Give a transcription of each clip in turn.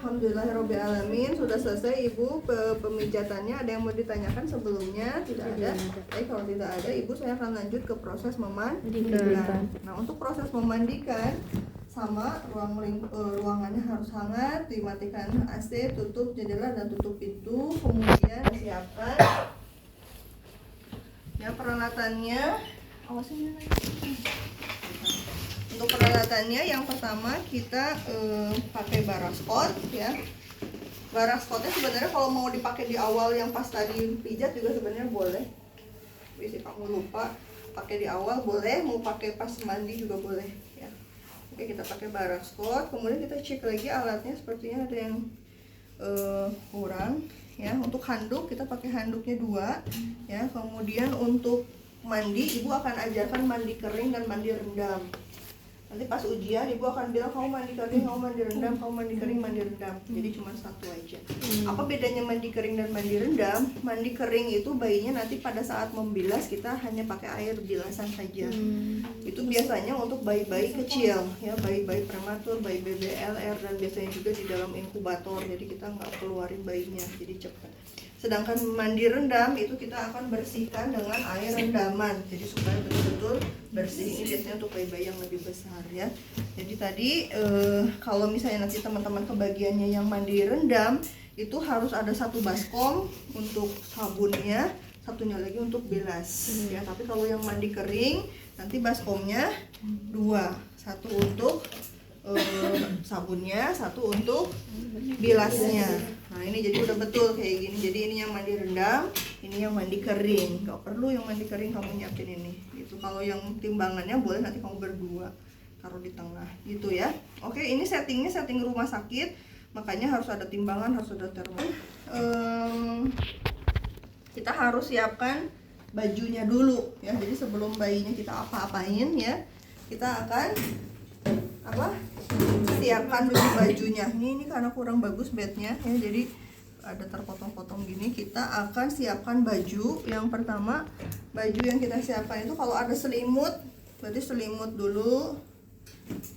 Alhamdulillahirobbilalamin, sudah selesai Ibu pemijatannya. Ada yang mau ditanyakan sebelumnya? Tidak ada. Baik, kalau tidak ada, Ibu saya akan lanjut ke proses memandikan. Nah, untuk proses memandikan sama ruangannya harus hangat, dimatikan AC, tutup jendela dan tutup pintu. Kemudian siapkan ya peralatannya. Awasin lagi. Untuk peralatannya yang pertama kita pakai baraskot ya. Baraskotnya sebenarnya kalau mau dipakai di awal yang pas tadi pijat juga sebenarnya boleh. Bisa kamu lupa pakai di awal boleh, mau pakai pas mandi juga boleh ya. Oke, kita pakai baraskot, kemudian kita cek lagi alatnya, sepertinya ada yang kurang ya. Untuk handuk kita pakai handuknya 2 ya. Kemudian untuk mandi Ibu akan ajarkan mandi kering dan mandi rendam. Nanti pas ujian Ibu akan bilang kamu mandi kering, kamu mandi rendam, kamu mandi kering, mandi rendam. Jadi cuma 1 aja. Apa bedanya mandi kering dan mandi rendam? Mandi kering itu bayinya nanti pada saat membilas kita hanya pakai air bilasan saja. Itu biasanya untuk bayi-bayi kecil ya, bayi-bayi prematur, bayi BBLR, dan biasanya juga di dalam inkubator. Jadi kita nggak keluarin bayinya, jadi cepat. Sedangkan mandi rendam itu kita akan bersihkan dengan air rendaman, jadi supaya betul-betul bersih. Ini biasanya untuk bayi-bayi yang lebih besar ya. Jadi tadi kalau misalnya nanti teman-teman kebagiannya yang mandi rendam, itu harus ada 1 baskom untuk sabunnya, satunya lagi untuk bilas ya. Tapi kalau yang mandi kering nanti baskomnya 2, 1 untuk sabunnya, 1 untuk bilasnya. Nah ini jadi udah betul kayak gini. Jadi ini yang mandi rendam, ini yang mandi kering. Gak perlu yang mandi kering kamu nyiapin ini gitu. Kalau yang timbangannya boleh nanti kamu berdua taruh di tengah gitu ya. Oke, ini settingnya setting rumah sakit, makanya harus ada timbangan, harus ada termometer. Kita harus siapkan bajunya dulu ya. Jadi sebelum bayinya kita apa-apain ya, kita akan siapkan dulu bajunya. Ini karena kurang bagus bednya ya, jadi ada terpotong-potong gini. Kita akan siapkan baju. Yang pertama, baju yang kita siapkan itu kalau ada selimut, berarti selimut dulu.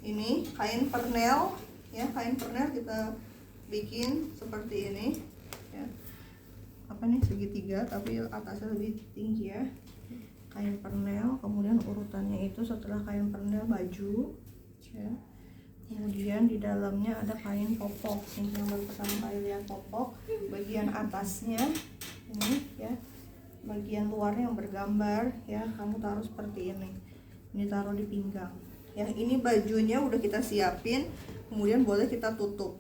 Ini kain pernel ya, kain pernel kita bikin seperti ini ya. Apa nih, segitiga tapi atasnya lebih tinggi ya. Kain pernel, kemudian urutannya itu setelah kain pernel baju ya. Kemudian di dalamnya ada kain popok. Ini yang baru pertama kali lihat popok. Bagian atasnya ini ya, bagian luarnya yang bergambar ya, kamu taruh seperti ini. Ini taruh di pinggang ya. Ini bajunya udah kita siapin, kemudian boleh kita tutup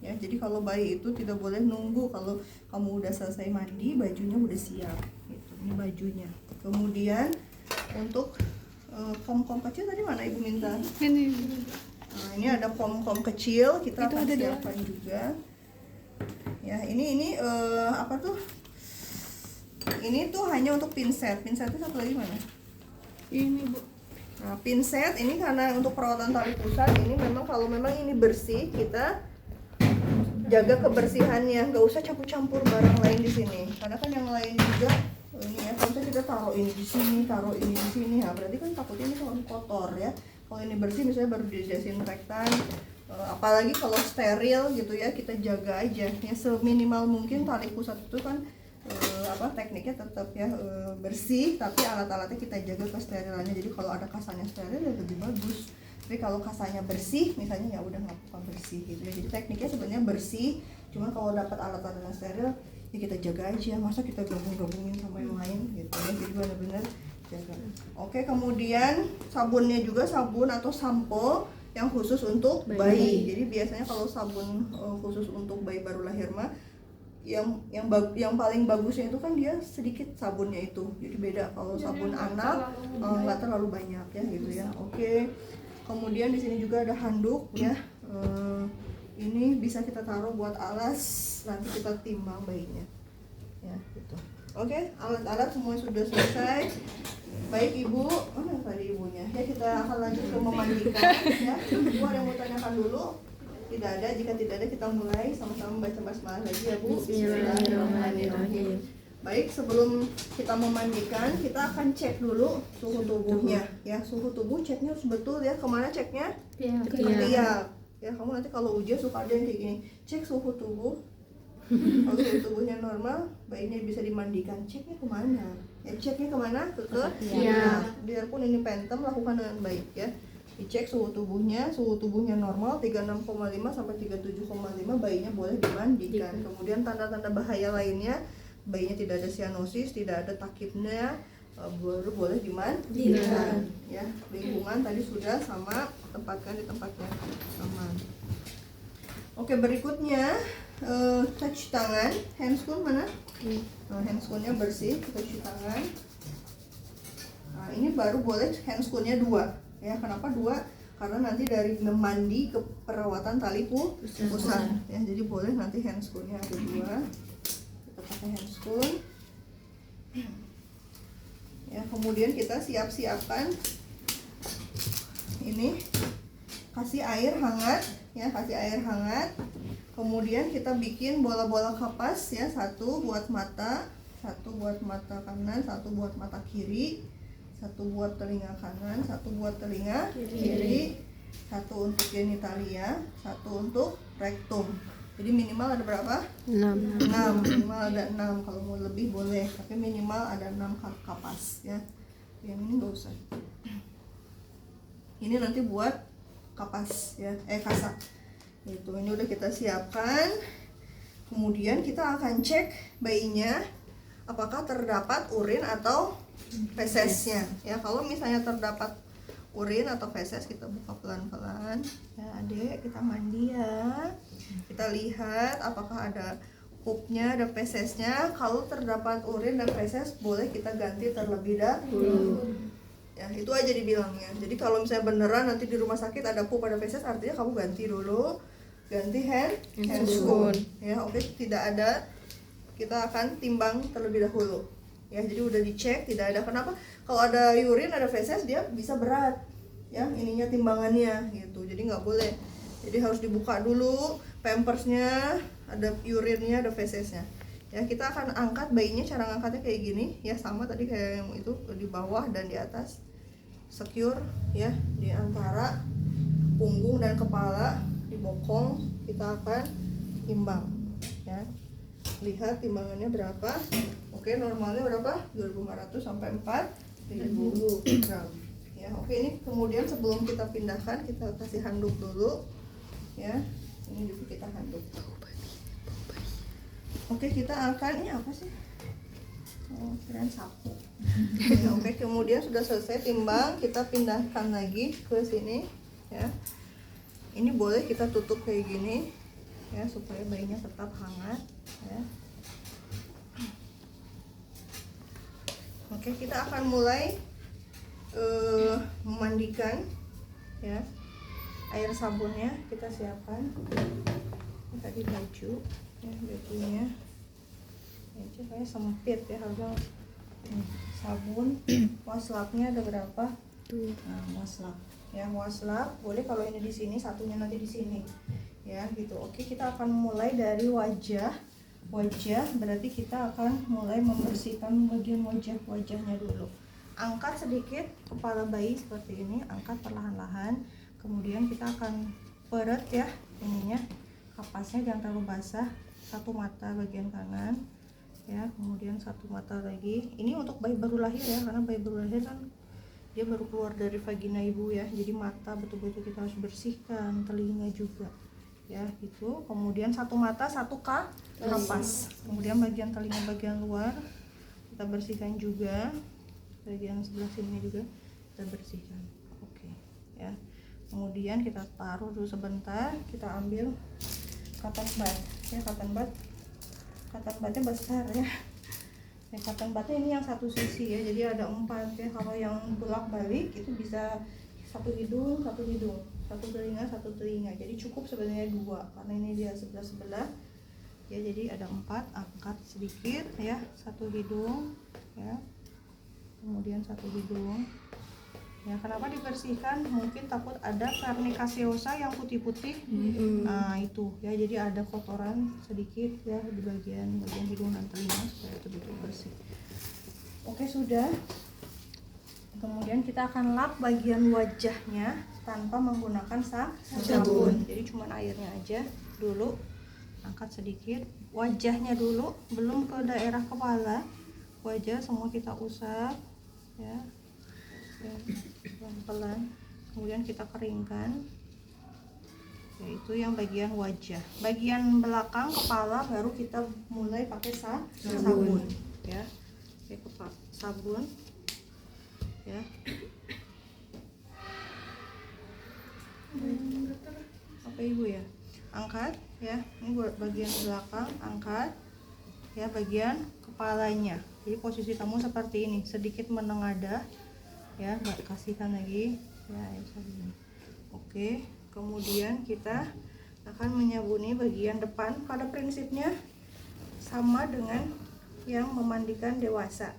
ya. Jadi kalau bayi itu tidak boleh nunggu kalau kamu udah selesai mandi bajunya udah siap gitu. Ini bajunya. Kemudian untuk kom-kom kecil tadi mana Ibu minta? Nah, ini ada kom-kom kecil, kita akan siapkan juga. Ya, ini apa tuh? Ini tuh hanya untuk pinset. Pinsetnya satu lagi mana? Ini Bu. Nah, pinset ini karena untuk perawatan tali pusat ini memang kalau memang ini bersih, kita jaga kebersihannya, nggak usah campur-campur barang lain di sini. Karena kan yang lain juga ini ya, kalau kita taruh ini di sini, taruh ini di sini, ya berarti kan takutnya ini kalau kotor ya. Kalau ini bersih misalnya baru didesinfektan, apalagi kalau steril gitu ya, kita jaga aja ya seminimal mungkin. Tali pusat itu kan tekniknya tetap ya bersih, tapi alat-alatnya kita jaga kesterilannya. Jadi kalau ada kasanya steril ya lebih bagus. Tapi kalau kasanya bersih misalnya ya udah nggak apa-apa bersih gitu ya. Jadi tekniknya sebenarnya bersih, cuma kalau dapat alat-alat yang steril ya kita jaga aja. Masa kita gabung-gabungin sama yang lain gitu ya. Jadi benar-benar jaga. Oke, kemudian sabunnya juga sabun atau sampo yang khusus untuk bayi. Jadi biasanya kalau sabun khusus untuk bayi baru lahir mah yang paling bagusnya itu kan dia sedikit sabunnya itu. Jadi beda kalau sabun anak nggak terlalu banyak ya gitu ya. Oke. Kemudian di sini juga ada handuk ya. Ini bisa kita taruh buat alas, nanti kita timbang bayinya. Ya, gitu. Oke, alat-alat semua sudah selesai. Baik Ibu, mana tadi ibunya? Ya kita akan lanjut ke memandikan ya. Ibu ada yang mau tanyakan dulu? Tidak ada, jika tidak ada kita mulai sama-sama baca basmalah lagi ya Bu. Bismillahirrahmanirrahim. Baik, sebelum kita memandikan, kita akan cek dulu suhu tubuhnya ya. Suhu tubuh ceknya harus betul ya. Kemana ceknya? Ke tiap. Ya kamu nanti kalau ujian suka ada yang kayak gini, cek suhu tubuh. Kalau suhu tubuhnya normal, bayinya bisa dimandikan. Ceknya kemana? Ya ceknya kemana? Ke ya. biarpun ini pentem, lakukan dengan baik ya. Dicek suhu tubuhnya normal 36,5 sampai 37,5, bayinya boleh dimandikan. Kemudian tanda-tanda bahaya lainnya, bayinya tidak ada sianosis, tidak ada takipnya, baru boleh dimandikan. Ya, lingkungan tadi sudah sama, tempatkan di tempat yang aman. Oke, berikutnya cuci tangan, handscoon mana? Nah, handscoonnya bersih, kita cuci tangan. Nah, ini baru boleh handscoonnya 2. Ya, kenapa 2? Karena nanti dari mandi ke perawatan tali pusar. Ya, jadi boleh nanti handscoonnya ada 2. Kita pakai handscoon. Ya, kemudian kita siapkan ini, kasih air hangat ya, kasih air hangat. Kemudian kita bikin bola-bola kapas ya, 1 buat mata, 1 buat mata kanan, 1 buat mata kiri, 1 buat telinga kanan, 1 buat telinga kiri, 1 untuk genitalia, 1 untuk rektum. Jadi minimal ada berapa? 6. Minimal ada 6. Kalau mau lebih boleh, tapi minimal ada 6 kapas ya. Yang ini nggak usah. Ini nanti buat kapas ya, kasak. Itu ini udah kita siapkan. Kemudian kita akan cek bayinya apakah terdapat urin atau fesesnya. Ya, kalau misalnya terdapat urin atau feses, kita buka pelan-pelan. Ya, Adek, kita mandi ya. Kita lihat apakah ada pupnya, ada fesesnya. Kalau terdapat urin dan feses, boleh kita ganti terlebih dahulu. Ya, itu aja dibilangnya. Jadi kalau misalnya beneran nanti di rumah sakit ada pup, ada feses, artinya kamu ganti dulu. Ganti handscoon. Ya, oke, tidak ada. Kita akan timbang terlebih dahulu. Ya, jadi udah dicek tidak ada. Kenapa? Kalau ada urin, ada feses, dia bisa berat. Ya, ininya timbangannya gitu. Jadi nggak boleh. Jadi harus dibuka dulu pampersnya, ada urinnya, ada fesesnya. Ya, kita akan angkat bayinya, cara ngangkatnya kayak gini ya, sama tadi kayak yang itu, di bawah dan di atas. Secure ya, di antara punggung dan kepala, di bokong. Kita akan timbang ya. Lihat timbangannya berapa. Oke, normalnya berapa? 2.500 sampai 4.000 gram. Ya, oke, ini kemudian sebelum kita pindahkan, kita kasih handuk dulu. Ya, ini juga kita handuk. Oke, kita akan, ini apa sih? Oh, kirain sapu. Ya, oke, kemudian sudah selesai timbang, kita pindahkan lagi ke sini. Ya, ini boleh kita tutup kayak gini, ya, supaya bayinya tetap hangat. Ya. Oke, kita akan mulai memandikan. Ya, air sabunnya kita siapkan. Ini tadi baju. Ya, bajunya itu kayak sempit ya, harusnya sabun. Waslapnya ada berapa? Nah, waslap ya, waslap boleh kalau ini di sini, satunya nanti di sini ya, gitu. Oke, kita akan mulai dari wajah berarti kita akan mulai membersihkan bagian wajahnya dulu. Angkat sedikit kepala bayi seperti ini, angkat perlahan-lahan. Kemudian kita akan peret ya ininya, kapasnya jangan terlalu basah. 1 mata bagian kanan ya, kemudian 1 mata lagi. Ini untuk bayi baru lahir ya, karena bayi baru lahir kan dia baru keluar dari vagina ibu ya, jadi mata betul-betul kita harus bersihkan, telinga juga ya, gitu. Kemudian 1 mata 1 kapas. Kemudian bagian telinga bagian luar kita bersihkan juga, bagian sebelah sini juga kita bersihkan. Oke ya, kemudian kita taruh dulu sebentar. Kita ambil cotton bud ya, cotton budnya besar ya. Cotton budnya ini yang 1 sisi ya, jadi ada 4 ya. Kalau yang bolak balik itu bisa 1 hidung, 1 telinga, 1 telinga. Jadi cukup sebenarnya 2, karena ini dia sebelah ya, jadi ada 4. Angkat sedikit ya, 1 hidung ya, kemudian 1 hidung ya. Kenapa dibersihkan? Mungkin takut ada Carnica caseosa yang putih-putih. Nah itu ya, jadi ada kotoran sedikit ya di bagian hidung dan telinga, supaya itu betul bersih. Oke, sudah Kemudian kita akan lap bagian wajahnya tanpa menggunakan sabun. Jadi cuma airnya aja dulu. Angkat sedikit wajahnya dulu, belum ke daerah kepala. Wajah semua kita usap ya. Pelan-pelan. Kemudian kita keringkan. Yaitu yang bagian wajah. Bagian belakang kepala baru kita mulai pakai sabun ya. Pakai sabun ya. Apa ibu ya? Angkat ya. Ini buat bagian belakang, angkat ya, bagian kepalanya. Jadi posisi kamu seperti ini, sedikit menengadah ya, kasihkan lagi ya, begini. Oke, kemudian kita akan menyabuni bagian depan. Pada prinsipnya sama dengan yang memandikan dewasa,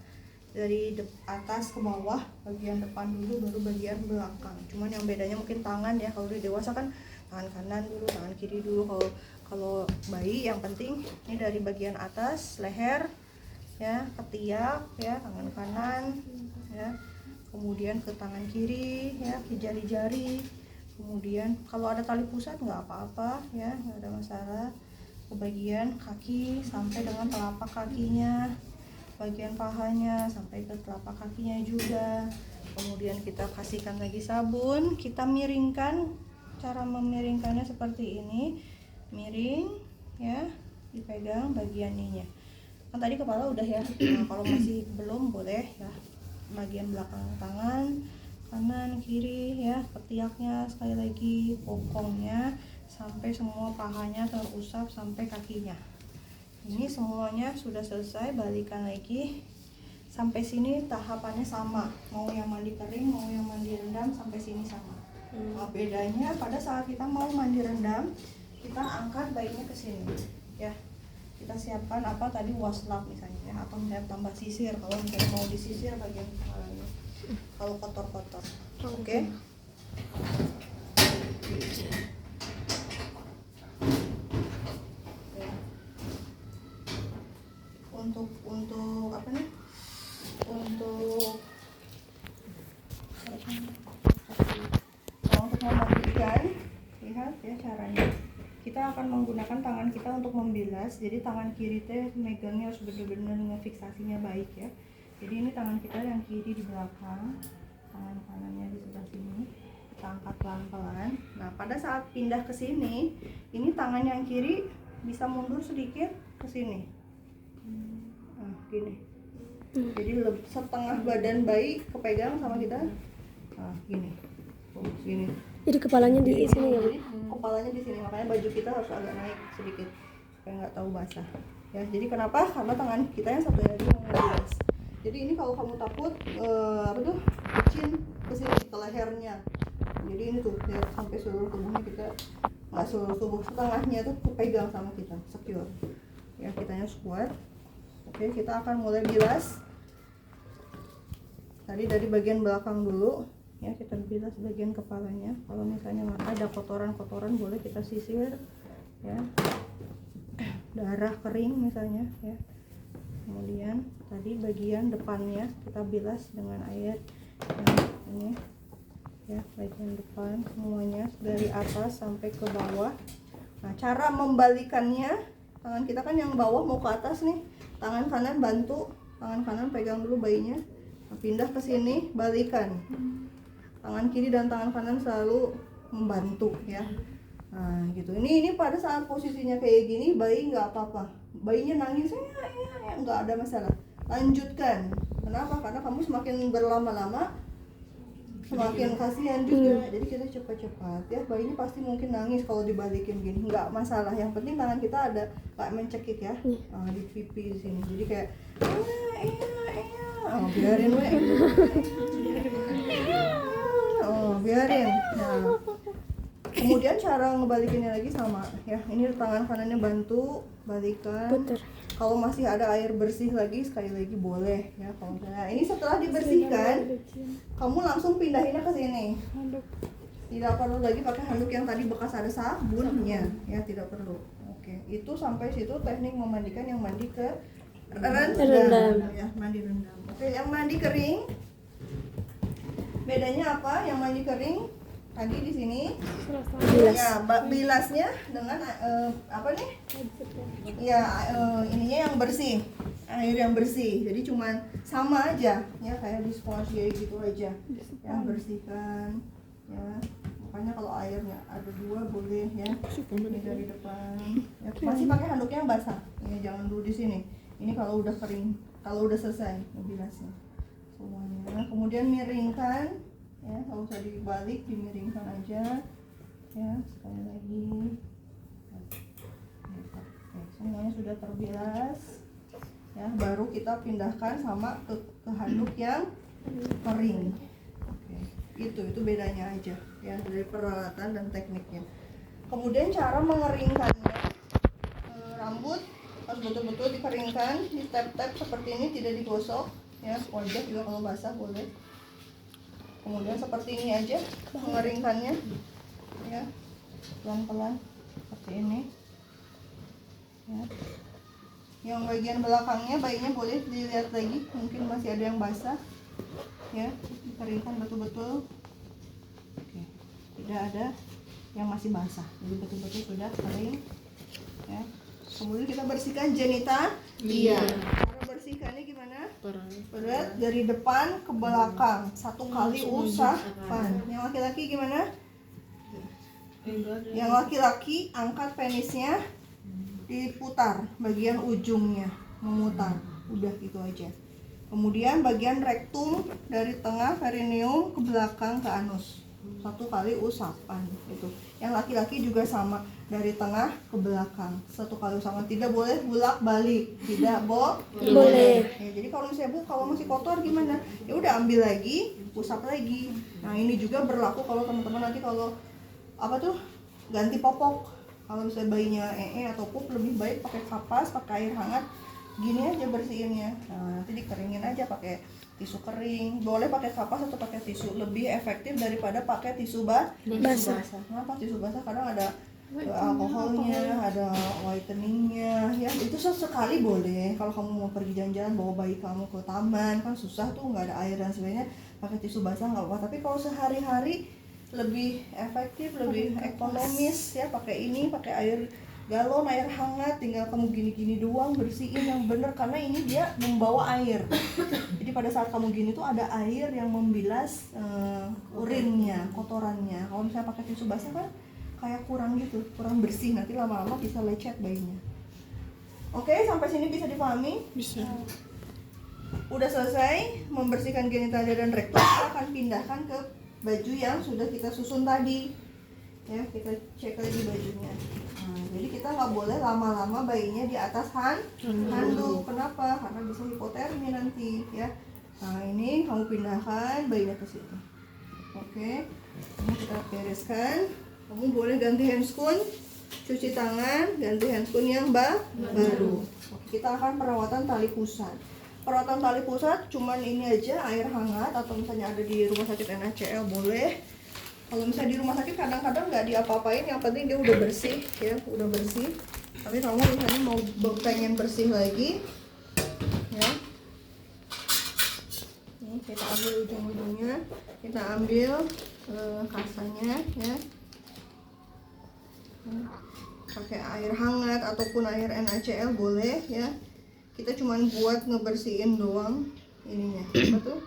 dari atas ke bawah, bagian depan dulu baru bagian belakang. Cuman yang bedanya mungkin tangan ya. Kalau di dewasa kan tangan kanan dulu, tangan kiri dulu. Kalau bayi yang penting ini dari bagian atas leher ya, ketiak ya, tangan kanan ya, kemudian ke tangan kiri ya, ke jari-jari. Kemudian kalau ada tali pusat nggak apa-apa ya, nggak ada masalah. Ke bagian kaki sampai dengan telapak kakinya, bagian pahanya sampai ke telapak kakinya juga. Kemudian kita kasihkan lagi sabun, kita miringkan. Cara memiringkannya seperti ini, miring ya, dipegang bagian ininya. Kan tadi kepala udah ya. Nah, kalau masih belum boleh ya, bagian belakang tangan kanan kiri ya, ketiaknya sekali lagi, bokongnya sampai semua pahanya terusap sampai kakinya. Ini semuanya sudah selesai, balikan lagi. Sampai sini tahapannya sama, mau yang mandi kering mau yang mandi rendam sampai sini sama. Nah, bedanya pada saat kita mau mandi rendam, kita angkat bayinya ke sini ya. Kita siapkan apa tadi, waslap misalnya ya, atau misalnya tambah sisir kalau misalnya mau disisir bagian kepalanya kalau kotor-kotor. Oke. Untuk apa nih? Untuk memandikan, lihat ya caranya. Kita akan menggunakan tangan kita untuk membilas. Jadi tangan kiri teh megangnya harus benar-benar ngefiksasinya baik ya. Jadi ini tangan kita yang kiri di belakang, tangan kanannya di sebelah sini. Kita angkat pelan-pelan. Nah, pada saat pindah ke sini, ini tangan yang kiri bisa mundur sedikit ke sini. Nah, gini. Jadi setengah badan bayi kepegang sama kita. Nah, gini. Gini. Jadi kepalanya di sini ya, Bu? Kepalanya di sini, makanya baju kita harus agak naik sedikit supaya nggak tahu basah. Ya, jadi kenapa? Karena tangan kita yang satu lagi yang ngebilas. Jadi ini kalau kamu takut apa tuh, chin ke sini ke lehernya. Jadi ini tuh ya, sampai seluruh tubuhnya kita, nggak seluruh tubuh, setengahnya tuh kepegang sama kita, secure. Ya, kitanya squat. Oke, kita akan mulai bilas. Tadi dari bagian belakang dulu. Ya, kita bilas bagian kepalanya. Kalau misalnya ada kotoran-kotoran boleh kita sisir ya, darah kering misalnya ya. Kemudian tadi bagian depannya kita bilas dengan air yang ini ya, bagian depan semuanya dari atas sampai ke bawah. Nah, cara membalikannya, tangan kita kan yang bawah mau ke atas nih, tangan kanan bantu, tangan kanan pegang dulu bayinya. Nah, pindah ke sini, balikan. Tangan kiri dan tangan kanan selalu membantu ya. Nah, gitu. Ini pada saat posisinya kayak gini, bayi nggak apa-apa. Bayinya nangis ya, nggak ada masalah. Lanjutkan. Kenapa? Karena kamu semakin berlama-lama semakin kasihan juga. Jadi kita cepat-cepat ya. Bayinya pasti mungkin nangis kalau dibalikin gini. Nggak masalah. Yang penting tangan kita ada nggak mencekik ya. Nah, di pipi di sini. Jadi kayak biarin we. Biarin. Nah, kemudian cara ngebalikinnya lagi sama ya. Ini tangan kanannya bantu balikan. Putar. Kalau masih ada air bersih lagi sekali lagi boleh ya. Kalau misalnya ini setelah dibersihkan, kamu langsung pindahinnya ke sini. Tidak perlu lagi pakai handuk yang tadi bekas ada sabunnya ya, tidak perlu. Oke, itu sampai situ teknik memandikan yang mandi ke rendam ya, mandi rendam. Oke, yang mandi kering Bedanya apa? Yang mandi kering tadi di sini Bilas. ya bilasnya dengan apa nih? Ya ininya yang bersih, air yang bersih. Jadi cuman sama aja ya kayak di sponge gitu aja. Yang bersihkan ya. Makanya kalau airnya ada 2 boleh ya. Ini dari depan. Ya, masih pakai handuknya yang basah. Ya, jangan dulu di sini. Ini kalau udah kering, kalau udah selesai bilasnya semuanya. Kemudian miringkan ya, nggak usah dibalik, dimiringkan aja ya. Sekali lagi. Oke, semuanya sudah terbilas ya, baru kita pindahkan sama ke handuk yang kering. Oke, itu bedanya aja ya dari peralatan dan tekniknya. Kemudian cara mengeringkannya, rambut harus betul-betul dikeringkan, di tap-tap seperti ini, tidak digosok ya. Wajah juga kalau basah boleh. Kemudian seperti ini aja mengeringkannya ya, pelan-pelan seperti ini ya. Yang bagian belakangnya bayinya boleh dilihat lagi, mungkin masih ada yang basah ya, dikeringkan betul-betul. Oke, tidak ada yang masih basah, jadi betul-betul sudah kering ya. Kemudian kita bersihkan genital. Iya. Cara bersihkannya gimana? Berat dari depan ke belakang, 1 kali usapan. Yang laki-laki gimana? Yang laki-laki angkat penisnya, diputar bagian ujungnya, memutar, udah gitu aja. Kemudian bagian rektum dari tengah perineum ke belakang ke anus, 1 kali usapan itu. Yang laki-laki juga sama, dari tengah ke belakang 1 kali usapan. Tidak boleh bolak-balik, tidak boleh. Ya, jadi kalau misalnya Bu kalau masih kotor gimana? Ya udah ambil lagi, usap lagi. Nah ini juga berlaku kalau teman-teman nanti kalau apa tuh ganti popok. Kalau misalnya bayinya atau pup, lebih baik pakai kapas, pakai air hangat, gini aja bersihinnya. Nah, nanti dikeringin aja pakai tisu kering. Boleh pakai kapas atau pakai tisu, lebih efektif daripada pakai tisu basah. Kenapa tisu basah? Kadang ada alkoholnya, ada whiteningnya ya. Itu sesekali boleh. Kalau kamu mau pergi jalan-jalan bawa bayi kamu ke taman, kan susah tuh, nggak ada air dan sebagainya, pakai tisu basah nggak apa-apa. Tapi kalau sehari-hari lebih efektif, lebih ekonomis ya, pakai ini, pakai air galon, air hangat, tinggal kamu gini-gini doang, bersihin yang bener, karena ini dia membawa air. Jadi pada saat kamu gini tuh ada air yang membilas urinnya, kotorannya. Kalau misalnya pakai tisu basah kan kayak kurang gitu, kurang bersih, nanti lama-lama bisa lecet bayinya. Oke, sampai sini bisa dipahami? Bisa. Udah selesai membersihkan genitalia dan rektum, kita akan pindahkan ke baju yang sudah kita susun tadi ya. Kita cek lagi bajunya. Nah, jadi kita nggak boleh lama-lama bayinya di atas handuk. Kenapa? Karena bisa hipotermi nanti ya. Nah ini kamu pindahkan bayinya ke situ. Oke, ini kita bereskan. Kamu boleh ganti handscoon, cuci tangan, ganti handscoon yang baru. Oke, kita akan perawatan tali pusat. Perawatan tali pusat cuman ini aja, air hangat, atau misalnya ada di rumah sakit NACL boleh. Kalau misalnya di rumah sakit kadang-kadang nggak diapa-apain, yang penting dia udah bersih ya, udah bersih. Tapi kamu misalnya mau pengen bersih lagi ya, ini kita ambil ujung-ujungnya, kita ambil kasanya ya, pakai air hangat ataupun air NaCl boleh ya. Kita cuman buat ngebersihin doang ininya, apa tuh?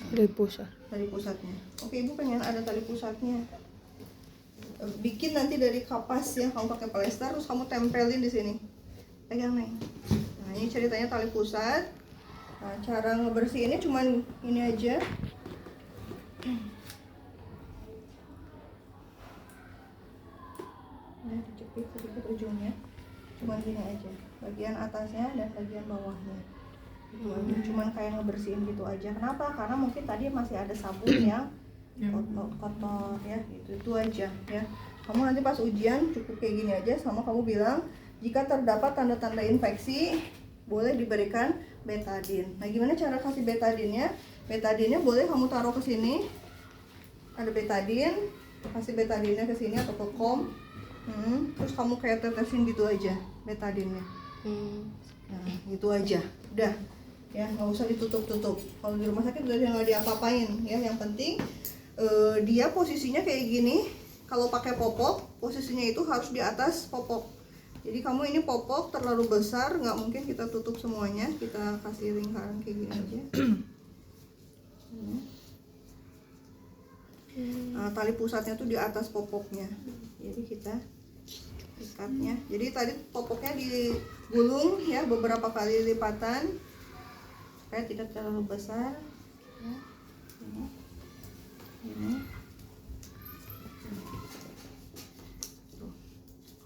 Tali pusatnya. Oke, Ibu pengen ada tali pusatnya. Bikin nanti dari kapas ya, kamu pakai plester terus kamu tempelin di sini. Pegang nih. Nah, ini ceritanya tali pusat. Nah, cara ngebersihinnya cuman ini aja. Nah, dicepit sedikit ujungnya. Cuman gini aja. Bagian atasnya dan bagian bawahnya. Cuman kayak ngebersihin gitu aja. Kenapa? Karena mungkin tadi masih ada sabun yang kotor ya, gitu. Itu aja ya. Kamu nanti pas ujian cukup kayak gini aja, sama kamu bilang jika terdapat tanda-tanda infeksi boleh diberikan betadine. Nah, gimana cara kasih betadinnya? Betadinnya boleh kamu taruh ke sini. Ada betadine, kasih betadinnya ke sini atau ke kom. Terus kamu kayak tetesin gitu aja betadinnya. Nah, gitu aja. Udah. ya, nggak usah ditutup-tutup. Kalau di rumah sakit udah nggak diapa-apain ya. Yang penting dia posisinya kayak gini. Kalau pakai popok, posisinya itu harus di atas popok. Jadi kamu ini popok terlalu besar, nggak mungkin kita tutup semuanya. Kita kasih lingkaran kayak gini aja. Nah, tali pusatnya tuh di atas popoknya. Jadi kita ikatnya. Jadi tadi popoknya digulung ya beberapa kali lipatan supaya tidak terlalu besar. Ya. Ini.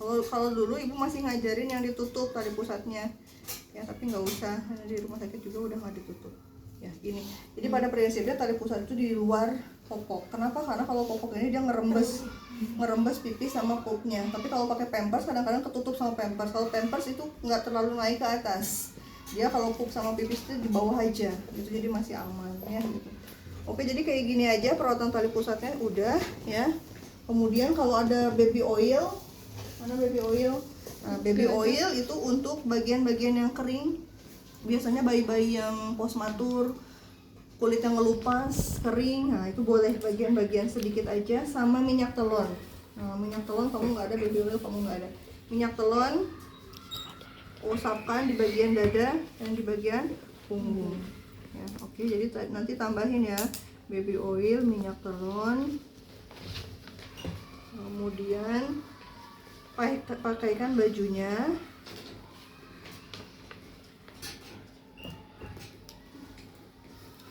Kalau dulu ibu masih ngajarin yang ditutup tali pusatnya ya, tapi nggak usah, di rumah sakit juga udah nggak ditutup ya. Gini, jadi pada prinsipnya tali pusat itu di luar popok. Kenapa? Karena kalau popok ini dia ngerembes pipis sama pupnya. Tapi kalau pakai pampers kadang-kadang ketutup sama pampers. Kalau pampers itu nggak terlalu naik ke atas, dia kalau pup sama pipis itu di bawah aja gitu, jadi masih aman ya gitu. Oke, jadi kayak gini aja perawatan tali pusatnya udah ya. Kemudian kalau ada baby oil, mana baby oil? Nah, baby oil itu untuk bagian-bagian yang kering. Biasanya bayi-bayi yang postmatur, kulitnya ngelupas, kering, nah itu boleh bagian-bagian sedikit aja. Sama minyak telon. Nah, minyak telon kamu nggak ada, baby oil kamu nggak ada. Minyak telon usapkan di bagian dada dan di bagian punggung. Ya, oke, jadi nanti tambahin ya baby oil, minyak telon. Kemudian pakaikan bajunya.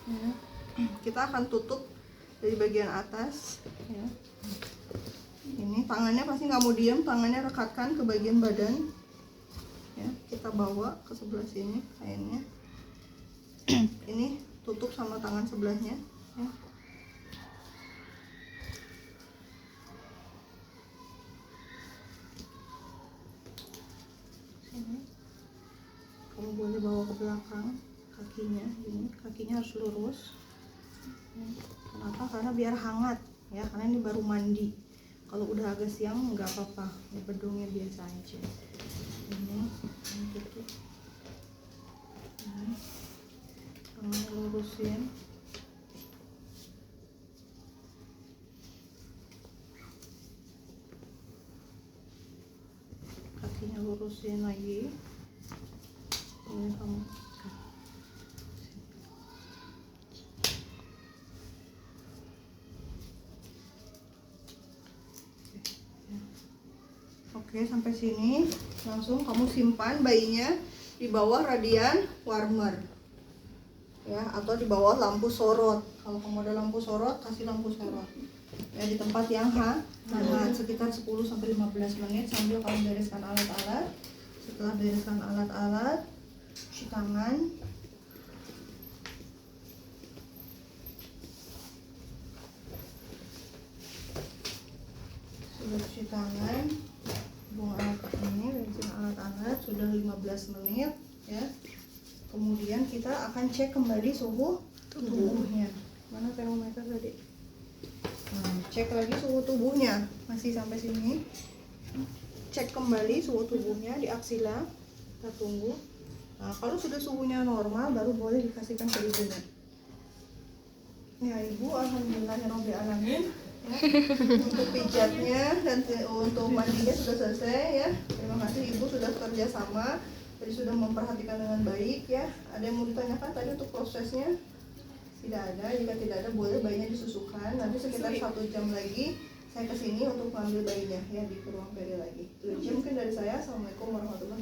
Ya. Kita akan tutup dari bagian atas ya. Ini tangannya pasti nggak mau diam, tangannya rekatkan ke bagian badan ya. Kita bawa ke sebelah sini kainnya. Ini tutup sama tangan sebelahnya ya. Sini. Kamu boleh bawa ke belakang kakinya, ini kakinya harus lurus. Kenapa? Karena biar hangat ya, karena ini baru mandi. Kalau udah agak siang nggak apa-apa, bedungnya biasa aja. Ini tutup. Tangannya lurusin. Kakinya lurusin lagi. Ini kamu. Oke, sampai sini langsung kamu simpan bayinya di bawah radian warmer ya, atau di bawah lampu sorot. Kalau kamu ada lampu sorot, kasih lampu sorot ya, di tempat yang hangat sekitar 10-15 menit sambil kamu bereskan alat-alat. Setelah bereskan alat-alat, cuci tangan. Sudah cuci tangan, buang alat ini, bensin alat-alat, sudah 15 menit ya. Kemudian kita akan cek kembali suhu tubuhnya. Mana termometer tadi? Nah, cek lagi suhu tubuhnya. Masih sampai sini. Cek kembali suhu tubuhnya di aksila. Kita tunggu. Nah, kalau sudah suhunya normal baru boleh dikasihkan ke ibunya. Ya, ibu alhamdulillahirobbilalamin. Ya, untuk pijatnya dan untuk mandinya sudah selesai ya. Terima kasih ibu sudah kerja sama, tadi sudah memperhatikan dengan baik ya. Ada yang mau ditanyakan tadi untuk prosesnya? Tidak ada. Jika tidak ada boleh bayinya disusukan. Nanti sekitar 1 jam lagi saya kesini untuk mengambil bayinya ya, di ruang peri lagi. Itu aja mungkin dari saya. Assalamualaikum warahmatullahi wabarakatuh.